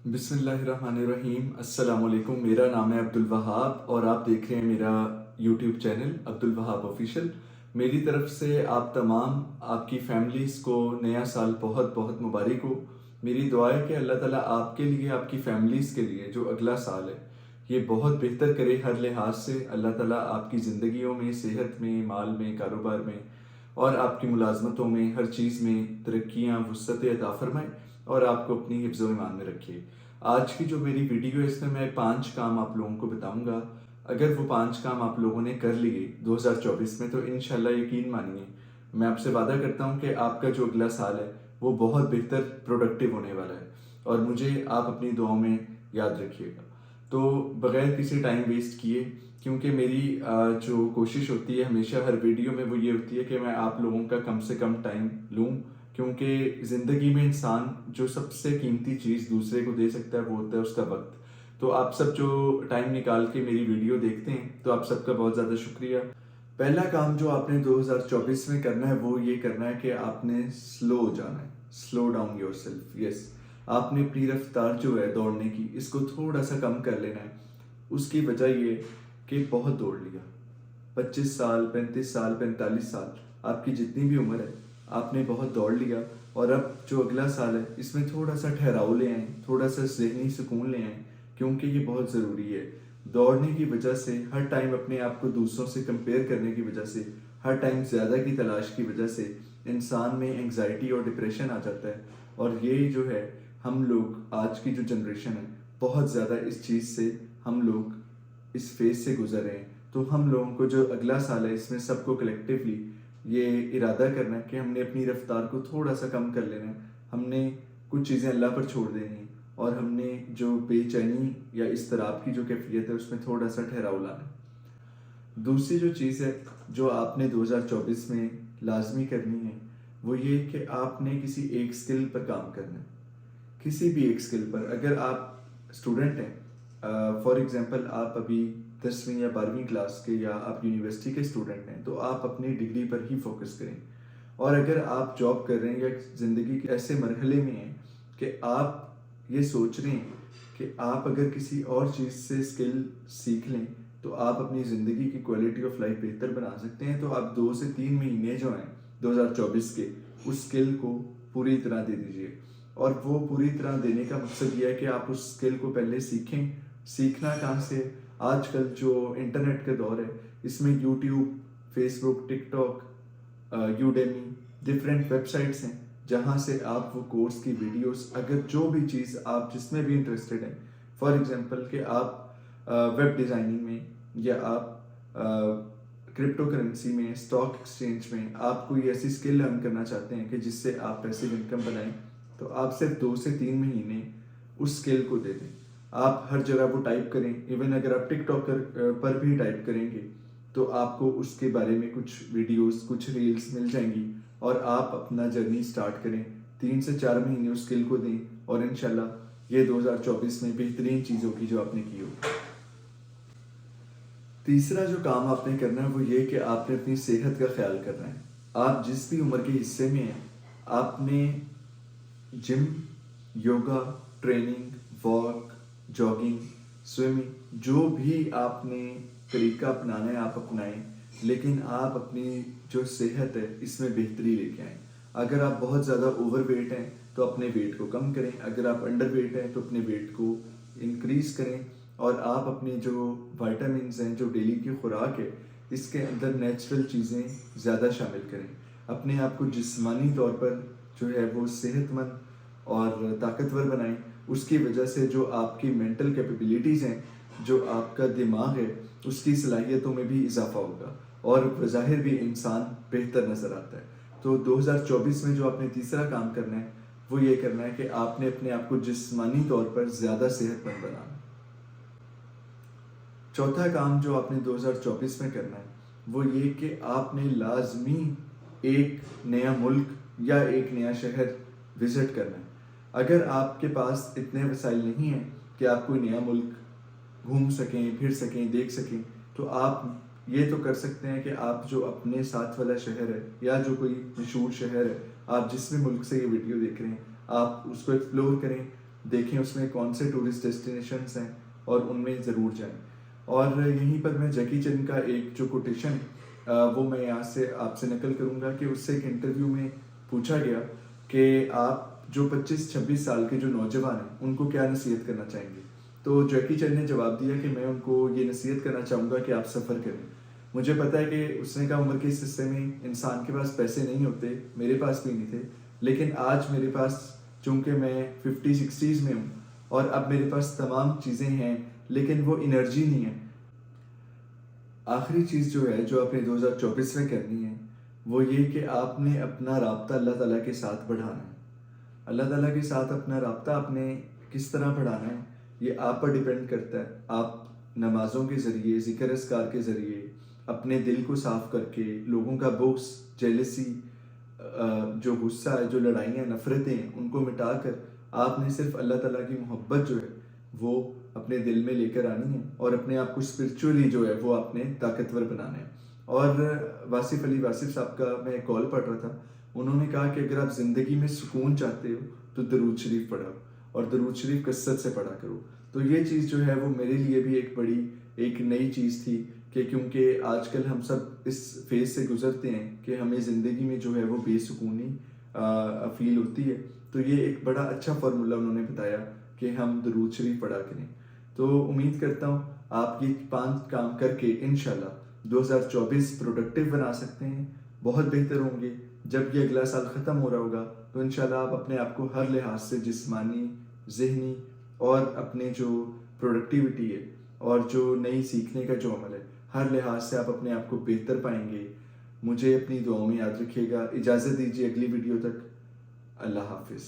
بسم اللہ الرحمن الرحیم۔ السلام علیکم، میرا نام ہے عبدالوہاب اور آپ دیکھ رہے ہیں میرا یوٹیوب چینل عبدالوہاب آفیشیل۔ میری طرف سے آپ تمام آپ کی فیملیز کو نیا سال بہت بہت مبارک ہو۔ میری دعا ہے کہ اللہ تعالیٰ آپ کے لیے، آپ کی فیملیز کے لیے جو اگلا سال ہے یہ بہت بہتر کرے ہر لحاظ سے۔ اللہ تعالیٰ آپ کی زندگیوں میں، صحت میں، مال میں، کاروبار میں اور آپ کی ملازمتوں میں، ہر چیز میں ترقیاں، وسعتیں عطا فرمائے اور آپ کو اپنی حفظ و ایمان میں رکھے۔ آج کی جو میری ویڈیو ہے اس میں 5 کام آپ لوگوں کو بتاؤں گا۔ اگر وہ 5 کام آپ لوگوں نے کر لیے 2024 میں تو انشاءاللہ یقین مانیے میں آپ سے وعدہ کرتا ہوں کہ آپ کا جو اگلا سال ہے وہ بہت بہتر پروڈکٹیو ہونے والا ہے، اور مجھے آپ اپنی دعاؤں میں یاد رکھیے گا۔ تو بغیر کسی ٹائم ویسٹ کیے، کیونکہ میری جو کوشش ہوتی ہے ہمیشہ ہر ویڈیو میں وہ یہ ہوتی ہے کہ میں آپ لوگوں کا کم سے کم ٹائم لوں، کیونکہ زندگی میں انسان جو سب سے قیمتی چیز دوسرے کو دے سکتا ہے وہ ہوتا ہے اس کا وقت۔ تو آپ سب جو ٹائم نکال کے میری ویڈیو دیکھتے ہیں تو آپ سب کا بہت زیادہ شکریہ۔ پہلا کام جو آپ نے 2024 میں کرنا ہے وہ یہ کرنا ہے کہ آپ نے سلو ہو جانا ہے، سلو ڈاؤن یور سیلف۔ یس، آپ نے اپنی رفتار جو ہے دوڑنے کی اس کو تھوڑا سا کم کر لینا ہے۔ اس کی وجہ یہ کہ بہت دوڑ لیا، 25 سال، 35 سال، 45 سال، آپ کی جتنی بھی عمر ہے آپ نے بہت دوڑ لیا، اور اب جو اگلا سال ہے اس میں تھوڑا سا ٹھہراؤ لے آئیں، تھوڑا سا ذہنی سکون لے آئیں، کیونکہ یہ بہت ضروری ہے۔ دوڑنے کی وجہ سے، ہر ٹائم اپنے آپ کو دوسروں سے کمپیئر کرنے کی وجہ سے، ہر ٹائم زیادہ کی تلاش کی وجہ سے انسان میں انگزائٹی اور ڈپریشن آ جاتا ہے، اور یہ جو ہے ہم لوگ آج کی جو جنریشن ہے بہت زیادہ اس چیز سے ہم لوگ اس فیز سے گزر رہے ہیں۔ تو ہم لوگوں کو جو اگلا سال ہے اس میں سب کو کلیکٹیولی یہ ارادہ کرنا ہے کہ ہم نے اپنی رفتار کو تھوڑا سا کم کر لینا ہے، ہم نے کچھ چیزیں اللہ پر چھوڑ دینی ہیں، اور ہم نے جو بے چینی یا اضطراب کی جو کیفیت ہے اس میں تھوڑا سا ٹھہراؤ لانا ہے۔ دوسری جو چیز ہے جو آپ نے 2024 میں لازمی کرنی ہے وہ یہ کہ آپ نے کسی ایک سکل پر کام کرنا ہے، کسی بھی ایک سکل پر۔ اگر آپ اسٹوڈنٹ ہیں، فار ایگزامپل آپ ابھی 10ویں یا 12ویں کلاس کے یا آپ یونیورسٹی کے اسٹوڈنٹ ہیں تو آپ اپنی ڈگری پر ہی فوکس کریں، اور اگر آپ جاب کر رہے ہیں یا زندگی کے ایسے مرحلے میں ہیں کہ آپ یہ سوچ رہے ہیں کہ آپ اگر کسی اور چیز سے اسکل سیکھ لیں تو آپ اپنی زندگی کی کوالٹی آف لائف بہتر بنا سکتے ہیں، تو آپ 2 سے 3 مہینے جو ہیں 2024 کے اس اسکل کو پوری طرح دے دیجیے۔ اور وہ پوری طرح دینے کا مقصد یہ ہے کہ آپ اس اسکل کو پہلے سیکھیں۔ سیکھنا کہاں سے؟ آج کل جو انٹرنیٹ کا دور ہے اس میں YouTube, Facebook, TikTok, Udemy, different websites ہیں جہاں سے آپ وہ کورس کی ویڈیوز، اگر جو بھی چیز آپ جس میں بھی انٹرسٹڈ ہیں، فار ایگزامپل کہ آپ ویب ڈیزائننگ میں، یا آپ کرپٹو کرنسی میں، اسٹاک ایکسچینج میں آپ کوئی ایسی اسکل لرن کرنا چاہتے ہیں کہ جس سے آپ پیسے انکم بنائیں، تو آپ صرف 2 سے 3 مہینے اس اسکل کو دے دیں۔ آپ ہر جگہ وہ ٹائپ کریں، ایون اگر آپ ٹک ٹاک پر بھی ٹائپ کریں گے تو آپ کو اس کے بارے میں کچھ ویڈیوز، کچھ ریلز مل جائیں گی، اور آپ اپنا جرنی سٹارٹ کریں۔ 3 سے 4 مہینے اس اسکل کو دیں، اور انشاءاللہ یہ 2024 میں بہترین چیز ہوگی جو آپ نے کی ہوگی۔ تیسرا جو کام آپ نے کرنا ہے وہ یہ کہ آپ نے اپنی صحت کا خیال کرنا ہے۔ آپ جس بھی عمر کے حصے میں ہیں آپ نے gym, yoga, training, walk, jogging, swimming, جو بھی آپ نے طریقہ اپنانا ہے آپ اپنائیں، لیکن آپ اپنی جو صحت ہے اس میں بہتری لے کے آئیں۔ اگر آپ بہت زیادہ اوور ویٹ ہیں تو اپنے ویٹ کو کم کریں، اگر آپ انڈر ویٹ ہیں تو اپنے ویٹ کو انکریز کریں، اور آپ اپنی جو وائٹامنز ہیں، جو ڈیلی کی خوراک ہے، اس کے اندر نیچرل چیزیں زیادہ شامل کریں۔ اپنے آپ کو جسمانی طور پر جو ہے وہ صحت مند اور طاقتور بنائیں۔ اس کی وجہ سے جو آپ کی مینٹل کیپیبلٹیز ہیں، جو آپ کا دماغ ہے، اس کی صلاحیتوں میں بھی اضافہ ہوگا، اور بظاہر بھی انسان بہتر نظر آتا ہے۔ تو 2024 میں جو آپ نے تیسرا کام کرنا ہے وہ یہ کرنا ہے کہ آپ نے اپنے آپ کو جسمانی طور پر زیادہ صحت مند بنانا ہے۔ چوتھا کام جو آپ نے 2024 میں کرنا ہے وہ یہ کہ آپ نے لازمی ایک نیا ملک یا ایک نیا شہر وزٹ کرنا ہے۔ اگر آپ کے پاس اتنے وسائل نہیں ہیں کہ آپ کوئی نیا ملک گھوم سکیں، پھر سکیں، دیکھ سکیں، تو آپ یہ تو کر سکتے ہیں کہ آپ جو اپنے ساتھ والا شہر ہے یا جو کوئی مشہور شہر ہے، آپ جس بھی ملک سے یہ ویڈیو دیکھ رہے ہیں آپ اس کو ایکسپلور کریں، دیکھیں اس میں کون سے ٹورسٹ ڈیسٹینیشنس ہیں اور ان میں ضرور جائیں. اور یہیں پر میں جیکی چین کا ایک جو کوٹیشن وہ میں یہاں سے آپ سے نقل کروں گا کہ اس سے ایک انٹرویو میں پوچھا گیا کہ آپ جو 25-26 سال کے جو نوجوان ہیں ان کو کیا نصیحت کرنا چاہیں گے. تو جیکی چین نے جواب دیا کہ میں ان کو یہ نصیحت کرنا چاہوں گا کہ آپ سفر کریں. مجھے پتہ ہے کہ اس نے کہا عمر کے اس حصے میں انسان کے پاس پیسے نہیں ہوتے, میرے پاس بھی نہیں تھے, لیکن آج میرے پاس چونکہ میں 50-60s میں ہوں اور اب میرے پاس تمام چیزیں ہیں لیکن وہ انرجی نہیں ہے. آخری چیز جو ہے جو آپ نے 2024 میں کرنی ہے وہ یہ کہ آپ نے اپنا رابطہ اللہ تعالیٰ کے ساتھ بڑھانا ہے. اللہ تعالیٰ کے ساتھ اپنا رابطہ آپ نے کس طرح بڑھانا ہے یہ آپ پر ڈیپینڈ کرتا ہے. آپ نمازوں کے ذریعے, ذکر اذکار کے ذریعے, اپنے دل کو صاف کر کے, لوگوں کا بغض, جیلسی, جو غصہ ہے, جو لڑائیاں, نفرتیں ہیں, ان کو مٹا کر آپ نے صرف اللہ تعالیٰ کی محبت جو ہے وہ اپنے دل میں لے کر آنی ہے اور اپنے آپ کو اسپرچولی جو ہے وہ آپ نے طاقتور بنانا ہے. اور واصف علی واصف صاحب کا میں کال پڑھ رہا تھا, انہوں نے کہا کہ اگر آپ زندگی میں سکون چاہتے ہو تو درود شریف پڑھو اور درود شریف کثرت سے پڑھا کرو. تو یہ چیز جو ہے وہ میرے لیے بھی ایک بڑی ایک نئی چیز تھی کہ کیونکہ آج کل ہم سب اس فیز سے گزرتے ہیں کہ ہمیں زندگی میں جو ہے وہ بے سکونی فیل ہوتی ہے. تو یہ ایک بڑا اچھا فارمولہ انہوں نے بتایا کہ ہم درود شریف پڑھا کریں. تو امید کرتا ہوں آپ یہ 5 کام کر کے انشاءاللہ 2024 پروڈکٹیو بنا سکتے ہیں, بہت بہتر ہوں گے. جب یہ اگلا سال ختم ہو رہا ہوگا تو انشاءاللہ آپ اپنے آپ کو ہر لحاظ سے, جسمانی, ذہنی اور اپنے جو پروڈکٹیوٹی ہے اور جو نئی سیکھنے کا جو عمل ہے, ہر لحاظ سے آپ اپنے آپ کو بہتر پائیں گے. مجھے اپنی دعاؤں میں یاد رکھیے گا. اجازت دیجیے اگلی ویڈیو تک. اللہ حافظ.